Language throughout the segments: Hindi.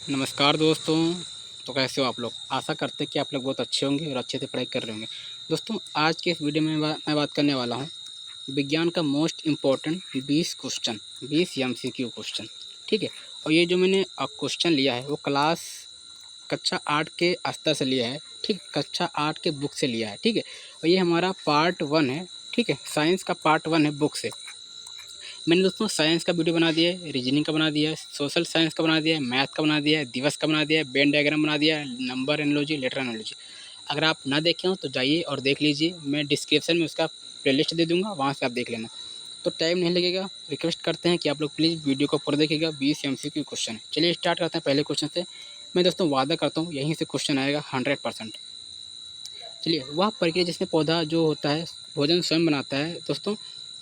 नमस्कार दोस्तों। तो कैसे हो आप लोग? आशा करते हैं कि आप लोग बहुत अच्छे होंगे और अच्छे से पढ़ाई कर रहे होंगे। दोस्तों आज के इस वीडियो में मैं बात करने वाला हूँ विज्ञान का most important 20 question, 20 MCQ question. ठीक है। और ये जो मैंने क्वेश्चन लिया है वो कक्षा 8 के स्तर से लिया है। ठीक, कक्षा 8 के बुक से लिया है। ठीक है। और ये हमारा पार्ट 1 है। ठीक है, साइंस का पार्ट 1 है बुक से। मैंने दोस्तों साइंस का वीडियो बना दिया है, रीजनिंग का बना दिया है, सोशल साइंस का बना दिया है, मैथ का बना दिया है, दिवस का बना दिया है, वेन डायग्राम बना दिया है, नंबर एनालॉजी, लेटर एनालॉजी। अगर आप ना देखे हो तो जाइए और देख लीजिए। मैं डिस्क्रिप्शन में उसका प्लेलिस्ट दे दूंगा, वहाँ से आप देख लेना। तो टाइम नहीं लगेगा। रिक्वेस्ट करते हैं कि आप लोग प्लीज़ वीडियो को पूरा देखिएगा। 20 एमसीक्यू क्वेश्चन है। चलिए स्टार्ट करते हैं पहले क्वेश्चन से। मैं दोस्तों वादा करता हूँ यहीं से क्वेश्चन आएगा 100%। चलिए, वह प्रक्रिया जिसमें पौधा जो होता है भोजन स्वयं बनाता है। दोस्तों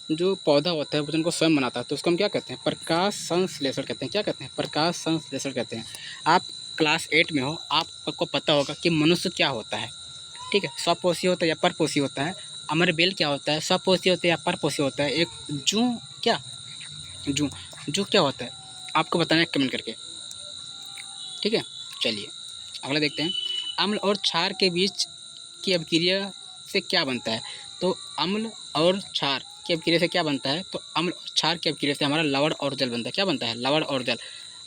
जो पौधा होता है भोजन को स्वयं बनाता है तो उसको हम क्या कहते हैं? प्रकाश संश्लेषण कहते हैं। क्या कहते हैं? प्रकाश संश्लेषण कहते हैं। आप क्लास 8 में हो, आपको पता होगा कि मनुष्य क्या होता है। ठीक है, स्वपोषी होता है या परपोषी होता है। अमर बेल क्या होता है? स्वपोषी होता है या परपोषी होता है? एक जू क्या जू जू क्या होता है? आपको बताना है कमेंट करके। ठीक है, चलिए अगला देखते हैं। अम्ल और क्षार के बीच की अभिक्रिया से क्या बनता है? तो अम्ल और क्षार की अभिक्रिया से क्या बनता है? तो अम्ल और क्षार की अभिक्रिया से हमारा लवण और जल बनता है। क्या बनता है? लवण और जल।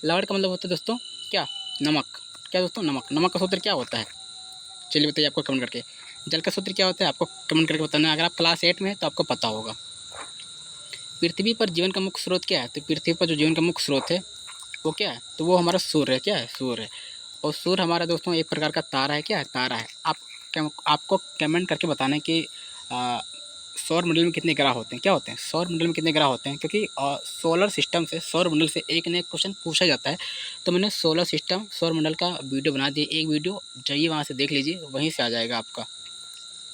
लवण का मतलब होता है दोस्तों क्या? नमक। क्या दोस्तों? नमक। नमक का सूत्र क्या होता है? चलिए बताइए आपको कमेंट करके। जल का सूत्र क्या होता है? आपको कमेंट करके बताना है। अगर आप क्लास 8 में है तो आपको पता होगा। पृथ्वी पर जीवन का मुख्य स्रोत क्या है? तो पृथ्वी पर जो जीवन का मुख्य स्रोत है वो क्या है? तो वो हमारा सूर्य है। क्या है? सूर्य है। और सूर्य हमारा दोस्तों एक प्रकार का तारा है। क्या है? तारा है। आपको कमेंट करके बताना है कि सौर मंडल में कितने ग्रह होते हैं। क्या होते हैं? सौर मंडल में कितने ग्रह होते हैं, क्योंकि सोलर सिस्टम से, सौर मंडल से एक न एक क्वेश्चन पूछा जाता है। तो मैंने सोलर सिस्टम, सौर मंडल का वीडियो बना दिया, एक वीडियो जाइए वहाँ से देख लीजिए, वहीं से आ जाएगा आपका।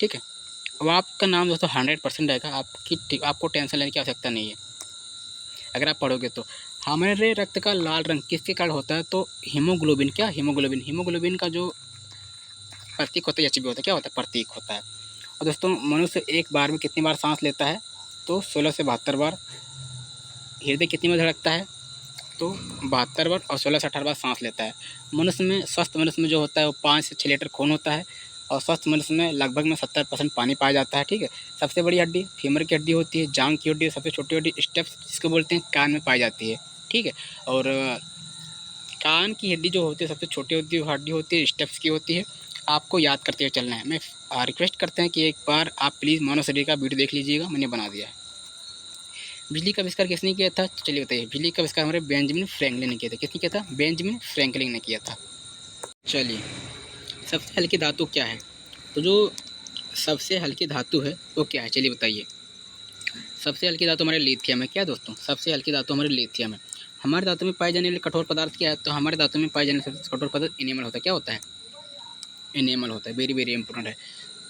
ठीक है। अब आपका नाम दोस्तों 100% रहेगा। आपको टेंशन लेने की आवश्यकता नहीं है अगर आप पढ़ोगे तो। हमारे रक्त का लाल रंग किसके कारण होता है? तो हीमोग्लोबिन। क्या? हीमोग्लोबिन। हीमोग्लोबिन का जो प्रतीक होता है एचबी होता है। क्या होता है? प्रतीक होता है। और दोस्तों मनुष्य एक बार में कितनी बार सांस लेता है? तो 16 से 72 बार। हृदय कितनी बार धड़कता है? तो 72 बार। और 16 से 18 बार सांस लेता है। मनुष्य में, स्वस्थ मनुष्य में जो होता है वो 5 से 6 लीटर खून होता है। और स्वस्थ मनुष्य में लगभग में 70% पानी पाया जाता है। ठीक है। सबसे बड़ी हड्डी फीमर की हड्डी होती है। जांघ की हड्डी सबसे छोटी हड्डी स्टेप्स जिसको बोलते हैं कान में पाई जाती है। ठीक है। और कान की हड्डी जो होती है सबसे छोटी हड्डी होती है, स्टेप्स की होती है। आपको याद करते हुए चलना है। मैं रिक्वेस्ट करते हैं कि एक बार आप प्लीज़ मानव शरीर का वीडियो देख लीजिएगा, मैंने बना दिया है। बिजली का आविष्कार किसने किया था? तो चलिए बताइए। बिजली का आविष्कार हमारे बेंजामिन फ्रैंकलिन ने किया था। किसने किया था? बेंजामिन फ्रैंकलिन ने किया था। चलिए, सबसे हल्की धातु क्या है? तो जो सबसे हल्की धातु है वो क्या है? चलिए बताइए। सबसे हल्की धातु हमारे लिथियम है। क्या दोस्तों? सबसे हल्की धातु हमारे लिथियम है। हमारे धातु में पाए जाने वाले कठोर पदार्थ क्या है? तो हमारे धातु में पाए जाने वाले सबसे कठोर पदार्थ इनेमल होता है। क्या होता है? इनेमल होता है। वेरी वेरी इंपॉर्टेंट है।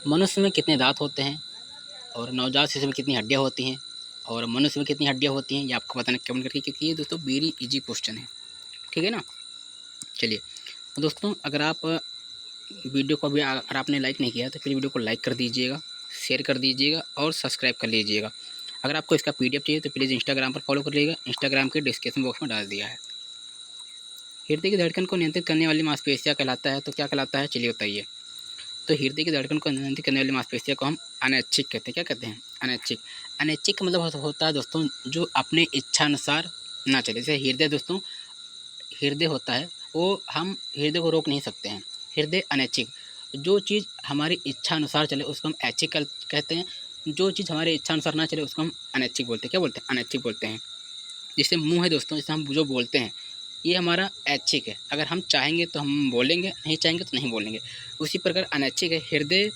मनुष्य में कितने दांत होते हैं? और नवजात शिशु में कितनी हड्डियाँ होती हैं? और मनुष्य में कितनी हड्डियाँ होती हैं? ये आपको बताना कमेंट करके, क्योंकि ये दोस्तों वेरी इजी क्वेश्चन है। ठीक है ना। चलिए दोस्तों, अगर आप वीडियो को अभी अगर आपने लाइक नहीं किया तो फिर वीडियो को लाइक कर दीजिएगा, शेयर कर दीजिएगा और सब्सक्राइब कर लीजिएगा। अगर आपको इसका PDF चाहिए तो प्लीज़ इंस्टाग्राम पर फॉलो कर लीजिएगा। इंस्टाग्राम के डिस्क्रिप्शन बॉक्स में डाल दिया है। हृदय की धड़कन को नियंत्रित करने वाली मांसपेशियाँ कहलाता है। तो क्या कहलाता है? चलिए बताइए। तो हृदय की धड़कन को नियंत्रित करने वाली मांसपेशियों को हम अनैच्छिक कहते हैं। क्या कहते हैं? अनैच्छिक। अनैच्छिक का मतलब होता है दोस्तों जो अपने इच्छानुसार ना चले। जैसे हृदय दोस्तों, हृदय होता है वो हम हृदय को रोक नहीं सकते हैं। हृदय अनैच्छिक। जो चीज़ हमारी इच्छा अनुसार चले उसको हम ऐच्छिक कहते हैं। जो चीज़ हमारे इच्छा अनुसार ना चले उसको हम अनैच्छिक बोलते हैं। क्या बोलते हैं? अनैच्छिक बोलते हैं। जैसे मुँह है दोस्तों, जैसे हम जो बोलते हैं ये हमारा ऐच्छिक है। अगर हम चाहेंगे तो हम बोलेंगे, नहीं चाहेंगे तो नहीं बोलेंगे। उसी प्रकार अनैच्छिक है। हृदय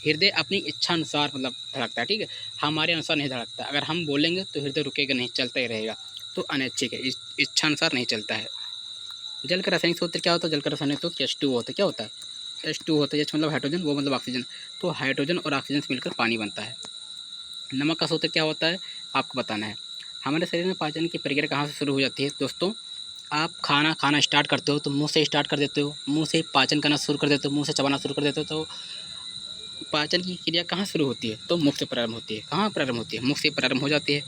हृदय अपनी इच्छा अनुसार मतलब धड़कता है। ठीक है। हमारे अनुसार नहीं धड़कता। अगर हम बोलेंगे तो हृदय रुकेगा नहीं, चलता ही रहेगा। तो अनैच्छिक है, इच्छा अनुसार नहीं चलता है। जल का रासायनिक सूत्र क्या होता है? जल का रासायनिक सूत्र H2O होता है। क्या होता है? H2O होता है। H मतलब हाइड्रोजन, वो मतलब ऑक्सीजन। तो हाइड्रोजन और ऑक्सीजन से मिलकर पानी बनता है। नमक का सूत्र क्या होता है? आपको बताना है। हमारे शरीर में पाचन की प्रक्रिया कहाँ से शुरू हो जाती है? दोस्तों आप खाना खाना स्टार्ट करते हो तो मुँह से स्टार्ट कर देते हो, मुँह से पाचन करना शुरू कर देते हो, मुँह से चबाना शुरू कर देते हो। तो पाचन की क्रिया कहाँ शुरू होती है? तो मुख से प्रारंभ होती है। कहाँ प्रारंभ होती है? मुख से प्रारंभ हो जाती है।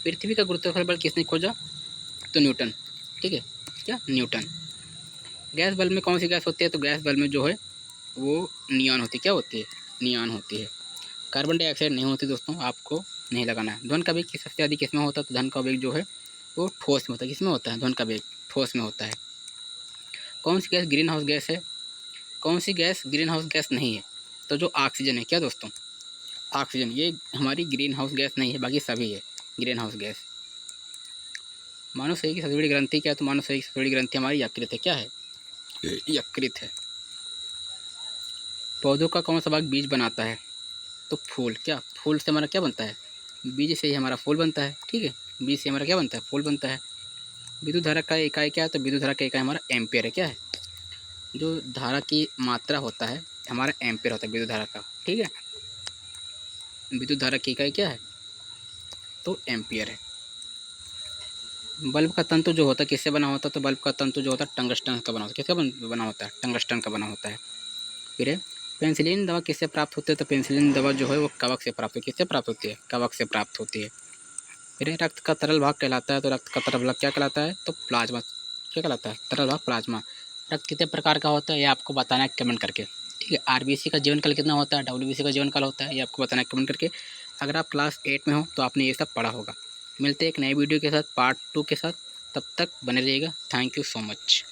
पृथ्वी का गुरुत्वाकर्षण बल किसने खोजा? तो न्यूटन। ठीक है। क्या? न्यूटन। गैस बल्ब में कौन सी गैस होती है? तो गैस बल्ब में जो है वो नियॉन होती है। क्या होती है? नियॉन होती है। कार्बन डाइऑक्साइड नहीं होती दोस्तों, आपको नहीं लगाना है। ध्वनि का वेग सबसे अधिक किसमें होता है? तो ध्वनि का वेग जो है वो ठोस में होता है। किसमें होता है? ध्वनि का वेग ठोस में होता है। कौन सी गैस ग्रीन हाउस गैस है? कौन सी गैस ग्रीन हाउस गैस नहीं है? तो जो ऑक्सीजन है। क्या दोस्तों? ऑक्सीजन, ये हमारी ग्रीन हाउस गैस नहीं है, बाकी सभी है ग्रीन हाउस गैस। मानव शरीर की सबसे बड़ी ग्रंथि क्या है? तो मानव शरीर की सबसे बड़ी ग्रंथि हमारी यकृत है। क्या है? यकृत है। पौधों का कौन सा भाग बीज बनाता है? तो फूल। क्या? फूल से हमारा क्या बनता है? बीज से ही हमारा फूल बनता है। ठीक है, बीज से हमारा क्या बनता है? फूल बनता है। विद्युत धारा का इकाई क्या है? तो विद्युत धारा का इकाई हमारा एम्पियर है। क्या है? जो धारा की मात्रा होता है हमारा एम्पियर होता है विद्युत धारा का। ठीक है, विद्युत धारा की इकाई क्या है? तो एम्पियर है। बल्ब का तंतु जो होता है किससे बना होता है? तो बल्ब का तंतु जो होता है टंगस्टन का बना होता है। किसका बना होता है? टंगस्टन का बना होता है। फिर है पेंसिलिन दवा किससे प्राप्त होती है? तो पेंसिलिन दवा जो है वो कवक से प्राप्त होती है। किससे प्राप्त होती है? कवक से प्राप्त होती है। फिर रक्त का तरल भाग कहलाता है। तो रक्त का तरल भाग क्या कहलाता है? तो प्लाज्मा। क्या कहलाता है? तरल भाग प्लाज्मा। रक्त कितने प्रकार का होता है ये आपको बताना है कमेंट करके। ठीक है, आरबीसी का जीवन काल कितना होता है? डब्ल्यूबीसी का जीवन काल होता है, ये आपको बताना है कमेंट करके। अगर आप क्लास 8 में हो तो आपने ये सब पढ़ा होगा। मिलते हैं एक नए वीडियो के साथ, पार्ट 2 के साथ। तब तक बने रहिएगा। Thank you so much.